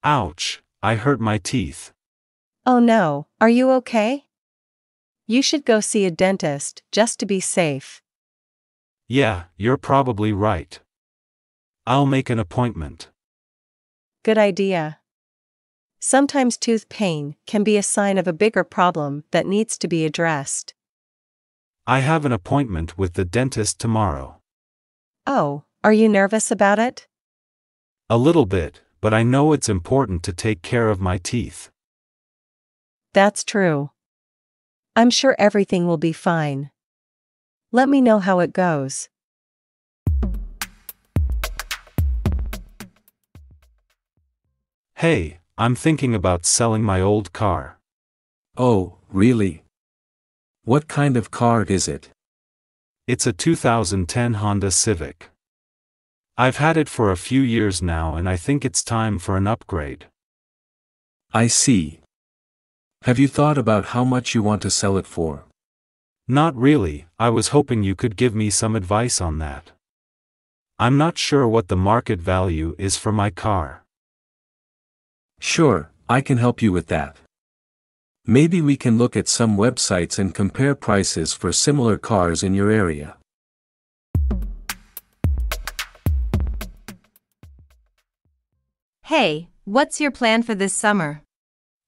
Ouch, I hurt my teeth. Oh no, are you okay? You should go see a dentist just to be safe. Yeah, you're probably right. I'll make an appointment. Good idea. Sometimes tooth pain can be a sign of a bigger problem that needs to be addressed. I have an appointment with the dentist tomorrow. Oh, are you nervous about it? A little bit, but I know it's important to take care of my teeth. That's true. I'm sure everything will be fine. Let me know how it goes. Hey, I'm thinking about selling my old car. Oh, really? What kind of car is it? It's a 2010 Honda Civic. I've had it for a few years now and I think it's time for an upgrade. I see. Have you thought about how much you want to sell it for? Not really, I was hoping you could give me some advice on that. I'm not sure what the market value is for my car. Sure, I can help you with that. Maybe we can look at some websites and compare prices for similar cars in your area. Hey, what's your plan for this summer?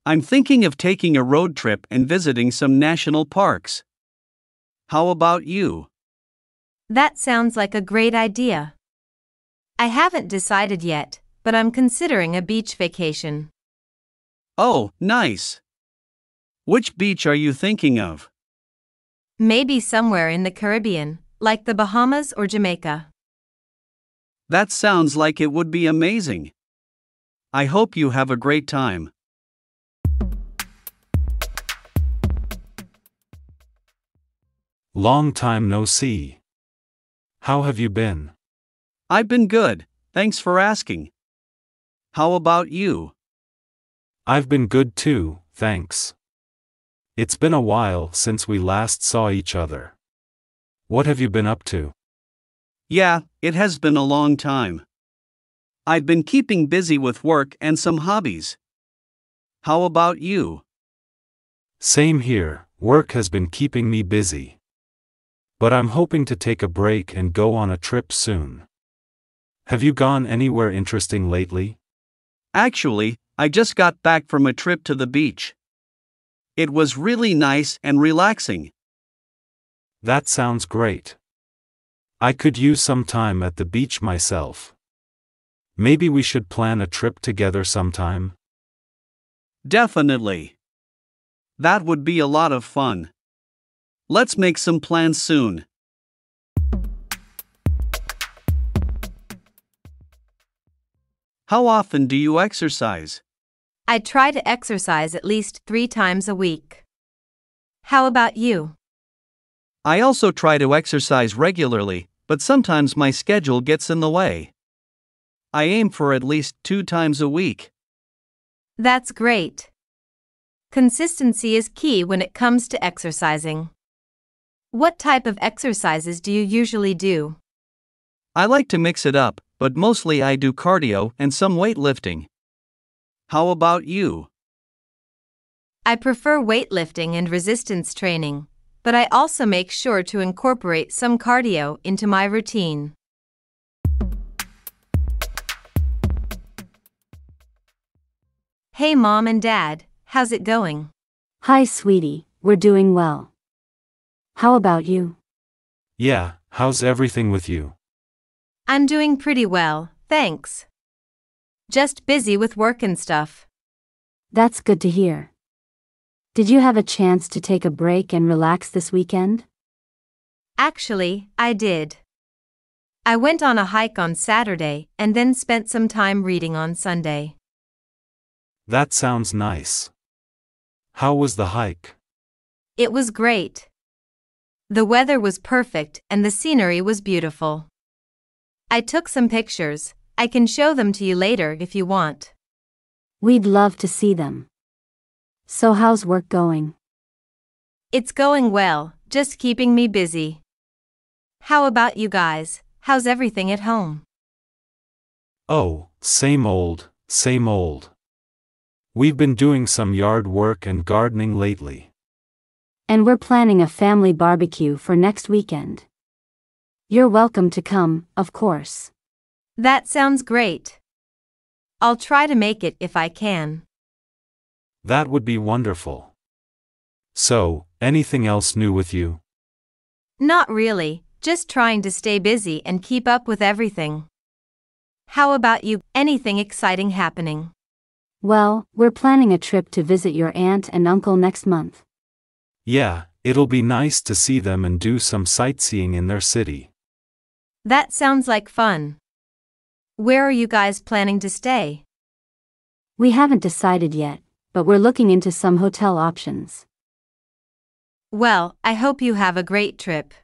I'm thinking of taking a road trip and visiting some national parks. How about you? That sounds like a great idea. I haven't decided yet, but I'm considering a beach vacation. Oh, nice. Which beach are you thinking of? Maybe somewhere in the Caribbean, like the Bahamas or Jamaica. That sounds like it would be amazing. I hope you have a great time. Long time no see. How have you been? I've been good, thanks for asking. How about you? I've been good too, thanks. It's been a while since we last saw each other. What have you been up to? Yeah, it has been a long time. I've been keeping busy with work and some hobbies. How about you? Same here, work has been keeping me busy. But I'm hoping to take a break and go on a trip soon. Have you gone anywhere interesting lately? Actually, I just got back from a trip to the beach. It was really nice and relaxing. That sounds great. I could use some time at the beach myself. Maybe we should plan a trip together sometime? Definitely. That would be a lot of fun. Let's make some plans soon. How often do you exercise? I try to exercise at least 3 times a week. How about you? I also try to exercise regularly, but sometimes my schedule gets in the way. I aim for at least 2 times a week. That's great. Consistency is key when it comes to exercising. What type of exercises do you usually do? I like to mix it up, but mostly I do cardio and some weightlifting. How about you? I prefer weightlifting and resistance training, but I also make sure to incorporate some cardio into my routine. Hey Mom and Dad, how's it going? Hi, sweetie, we're doing well. How about you? Yeah, how's everything with you? I'm doing pretty well, thanks. Just busy with work and stuff. That's good to hear. Did you have a chance to take a break and relax this weekend? Actually, I did. I went on a hike on Saturday and then spent some time reading on Sunday. That sounds nice. How was the hike? It was great. The weather was perfect and the scenery was beautiful. I took some pictures. I can show them to you later if you want. We'd love to see them. So how's work going? It's going well, just keeping me busy. How about you guys? How's everything at home? Oh, same old, same old. We've been doing some yard work and gardening lately. And we're planning a family barbecue for next weekend. You're welcome to come, of course. That sounds great. I'll try to make it if I can. That would be wonderful. So, anything else new with you? Not really, just trying to stay busy and keep up with everything. How about you? Anything exciting happening? Well, we're planning a trip to visit your aunt and uncle next month. Yeah, it'll be nice to see them and do some sightseeing in their city. That sounds like fun. Where are you guys planning to stay? We haven't decided yet, but we're looking into some hotel options. Well, I hope you have a great trip.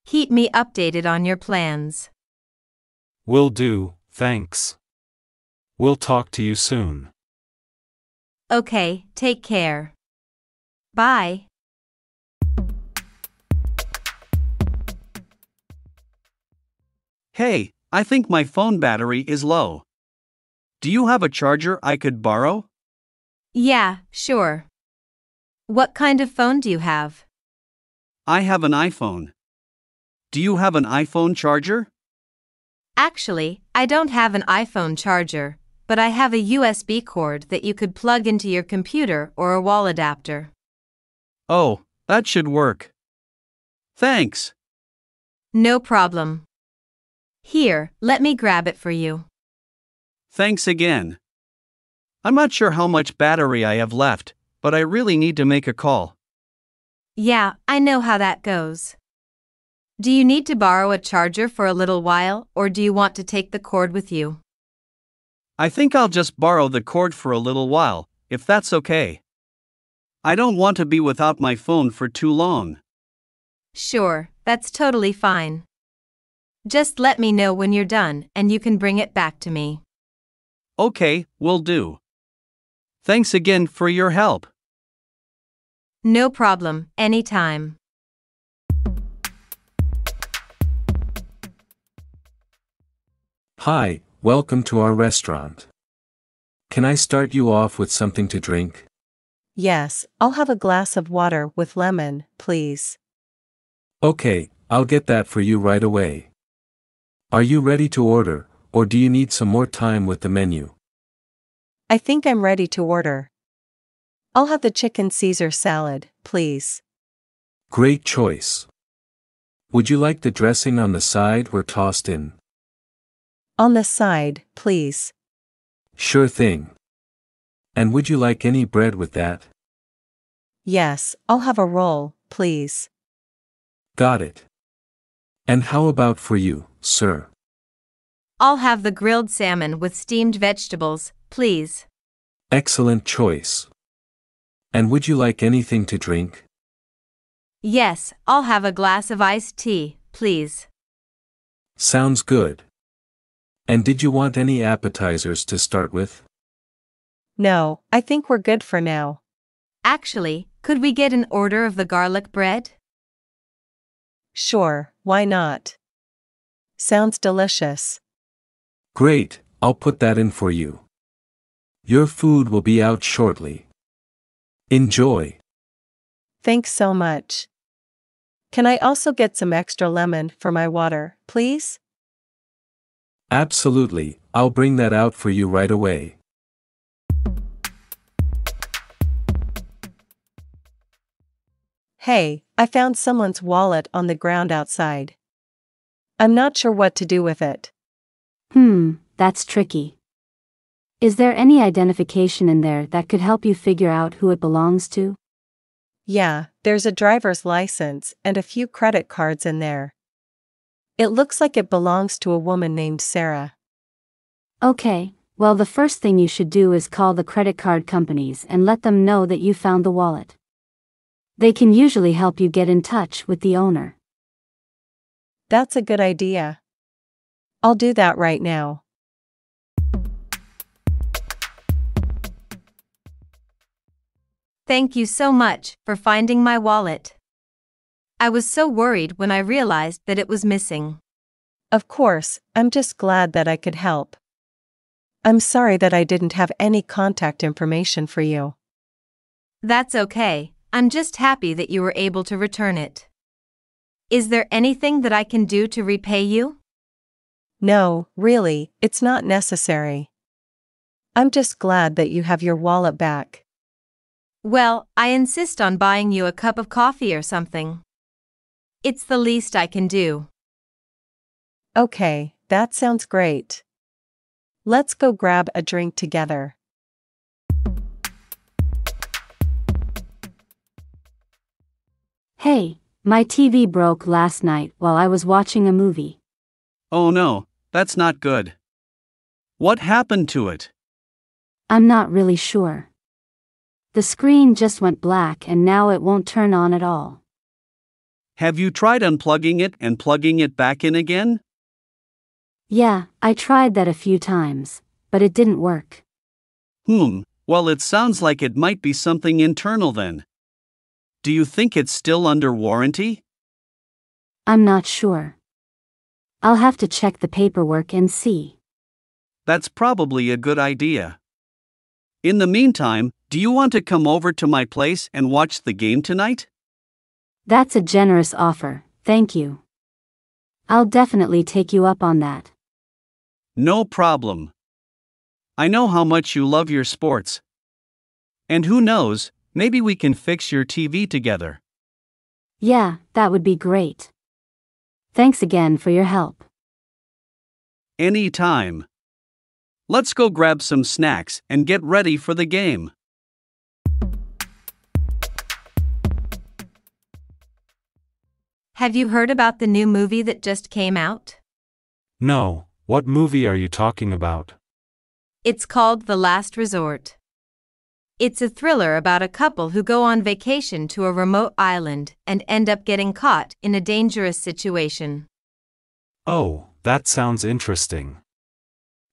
Keep me updated on your plans. Will do, thanks. We'll talk to you soon. Okay, take care. Bye. Hey, I think my phone battery is low. Do you have a charger I could borrow? Yeah, sure. What kind of phone do you have? I have an iPhone. Do you have an iPhone charger? Actually, I don't have an iPhone charger, but I have a USB cord that you could plug into your computer or a wall adapter. Oh, that should work. Thanks. No problem. Here, let me grab it for you. Thanks again. I'm not sure how much battery I have left, but I really need to make a call. Yeah, I know how that goes. Do you need to borrow a charger for a little while, or do you want to take the cord with you? I think I'll just borrow the cord for a little while, if that's okay. I don't want to be without my phone for too long. Sure, that's totally fine. Just let me know when you're done and you can bring it back to me. Okay, will do. Thanks again for your help. No problem, anytime. Hi, welcome to our restaurant. Can I start you off with something to drink? Yes, I'll have a glass of water with lemon, please. Okay, I'll get that for you right away. Are you ready to order, or do you need some more time with the menu? I think I'm ready to order. I'll have the chicken Caesar salad, please. Great choice. Would you like the dressing on the side or tossed in? On the side, please. Sure thing. And would you like any bread with that? Yes, I'll have a roll, please. Got it. And how about for you, sir? I'll have the grilled salmon with steamed vegetables, please. Excellent choice. And would you like anything to drink? Yes, I'll have a glass of iced tea, please. Sounds good. And did you want any appetizers to start with? No, I think we're good for now. Actually, could we get an order of the garlic bread? Sure, why not? Sounds delicious. Great, I'll put that in for you. Your food will be out shortly. Enjoy. Thanks so much. Can I also get some extra lemon for my water, please? Absolutely, I'll bring that out for you right away. Hey, I found someone's wallet on the ground outside. I'm not sure what to do with it. That's tricky. Is there any identification in there that could help you figure out who it belongs to? Yeah, there's a driver's license and a few credit cards in there. It looks like it belongs to a woman named Sarah. Okay, well, the first thing you should do is call the credit card companies and let them know that you found the wallet. They can usually help you get in touch with the owner. That's a good idea. I'll do that right now. Thank you so much for finding my wallet. I was so worried when I realized that it was missing. Of course, I'm just glad that I could help. I'm sorry that I didn't have any contact information for you. That's okay, I'm just happy that you were able to return it. Is there anything that I can do to repay you? No, really, it's not necessary. I'm just glad that you have your wallet back. Well, I insist on buying you a cup of coffee or something. It's the least I can do. Okay, that sounds great. Let's go grab a drink together. Hey, my TV broke last night while I was watching a movie. Oh no, that's not good. What happened to it? I'm not really sure. The screen just went black and now it won't turn on at all. Have you tried unplugging it and plugging it back in again? Yeah, I tried that a few times, but it didn't work. Well, it sounds like it might be something internal then. Do you think it's still under warranty? I'm not sure. I'll have to check the paperwork and see. That's probably a good idea. In the meantime, do you want to come over to my place and watch the game tonight? That's a generous offer, thank you. I'll definitely take you up on that. No problem. I know how much you love your sports. And who knows, maybe we can fix your TV together. Yeah, that would be great. Thanks again for your help. Anytime. Let's go grab some snacks and get ready for the game. Have you heard about the new movie that just came out? No, what movie are you talking about? It's called The Last Resort. It's a thriller about a couple who go on vacation to a remote island and end up getting caught in a dangerous situation. Oh, that sounds interesting.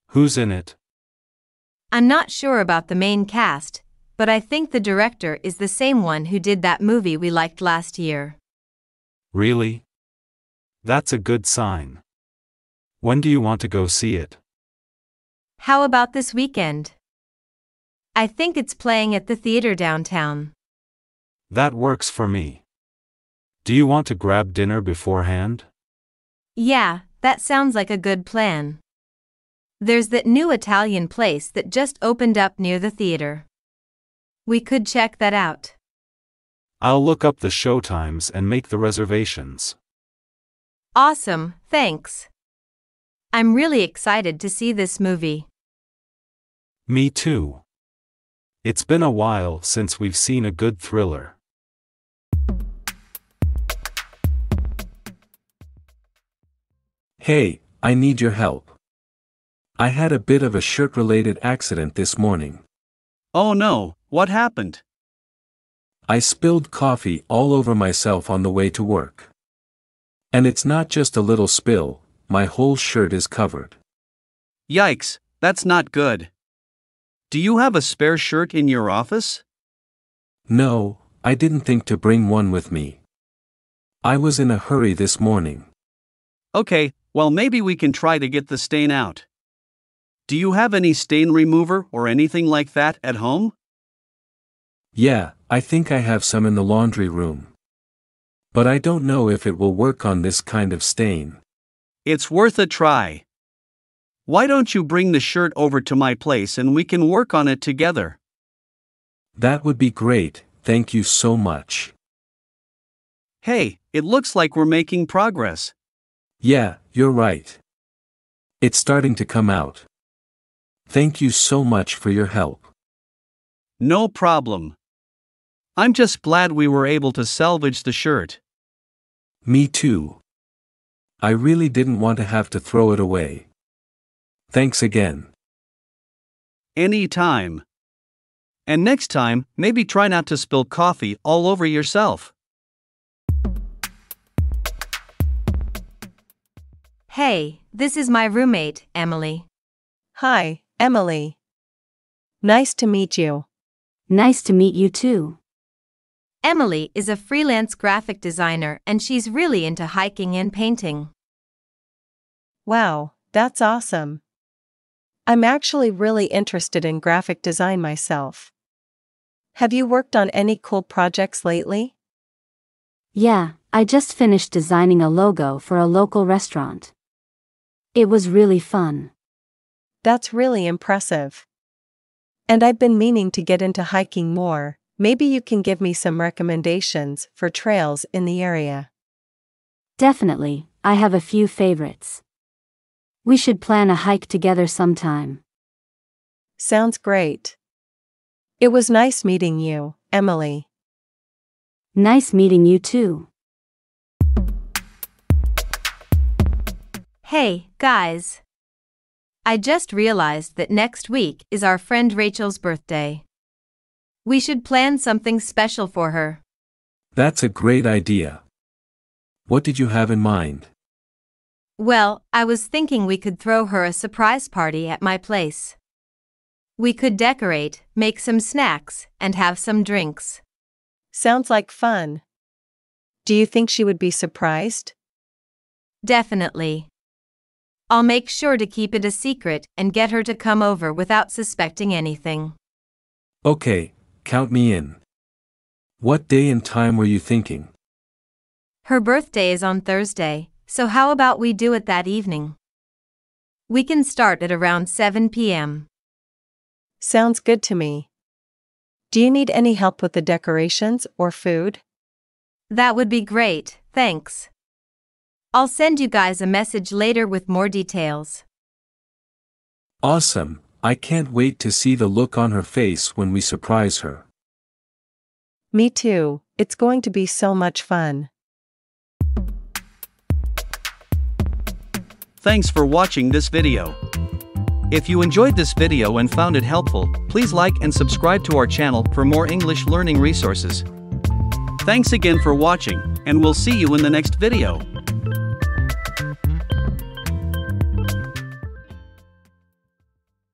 Who's in it? I'm not sure about the main cast, but I think the director is the same one who did that movie we liked last year. Really? That's a good sign. When do you want to go see it? How about this weekend? I think it's playing at the theater downtown. That works for me. Do you want to grab dinner beforehand? Yeah, that sounds like a good plan. There's that new Italian place that just opened up near the theater. We could check that out. I'll look up the showtimes and make the reservations. Awesome, thanks. I'm really excited to see this movie. Me too. It's been a while since we've seen a good thriller. Hey, I need your help. I had a bit of a shirt-related accident this morning. Oh no, what happened? I spilled coffee all over myself on the way to work. And it's not just a little spill, my whole shirt is covered. Yikes, that's not good. Do you have a spare shirt in your office? No, I didn't think to bring one with me. I was in a hurry this morning. Okay, well maybe we can try to get the stain out. Do you have any stain remover or anything like that at home? Yeah, I think I have some in the laundry room. But I don't know if it will work on this kind of stain. It's worth a try. Why don't you bring the shirt over to my place and we can work on it together? That would be great, thank you so much. Hey, it looks like we're making progress. Yeah, you're right. It's starting to come out. Thank you so much for your help. No problem. I'm just glad we were able to salvage the shirt. Me too. I really didn't want to have to throw it away. Thanks again. Anytime. And next time, maybe try not to spill coffee all over yourself. Hey, this is my roommate, Emily. Hi, Emily. Nice to meet you. Nice to meet you too. Emily is a freelance graphic designer and she's really into hiking and painting. Wow, that's awesome. I'm actually really interested in graphic design myself. Have you worked on any cool projects lately? Yeah, I just finished designing a logo for a local restaurant. It was really fun. That's really impressive. And I've been meaning to get into hiking more. Maybe you can give me some recommendations for trails in the area. Definitely, I have a few favorites. We should plan a hike together sometime. Sounds great. It was nice meeting you, Emily. Nice meeting you too. Hey, guys. I just realized that next week is our friend Rachel's birthday. We should plan something special for her. That's a great idea. What did you have in mind? Well, I was thinking we could throw her a surprise party at my place. We could decorate, make some snacks, and have some drinks. Sounds like fun. Do you think she would be surprised? Definitely. I'll make sure to keep it a secret and get her to come over without suspecting anything. Okay, count me in. What day and time were you thinking? Her birthday is on Thursday, so how about we do it that evening? We can start at around 7 p.m. Sounds good to me. Do you need any help with the decorations or food? That would be great, thanks. I'll send you guys a message later with more details. Awesome, I can't wait to see the look on her face when we surprise her. Me too, it's going to be so much fun. Thanks for watching this video. If you enjoyed this video and found it helpful, please like and subscribe to our channel for more English learning resources. Thanks again for watching, and we'll see you in the next video.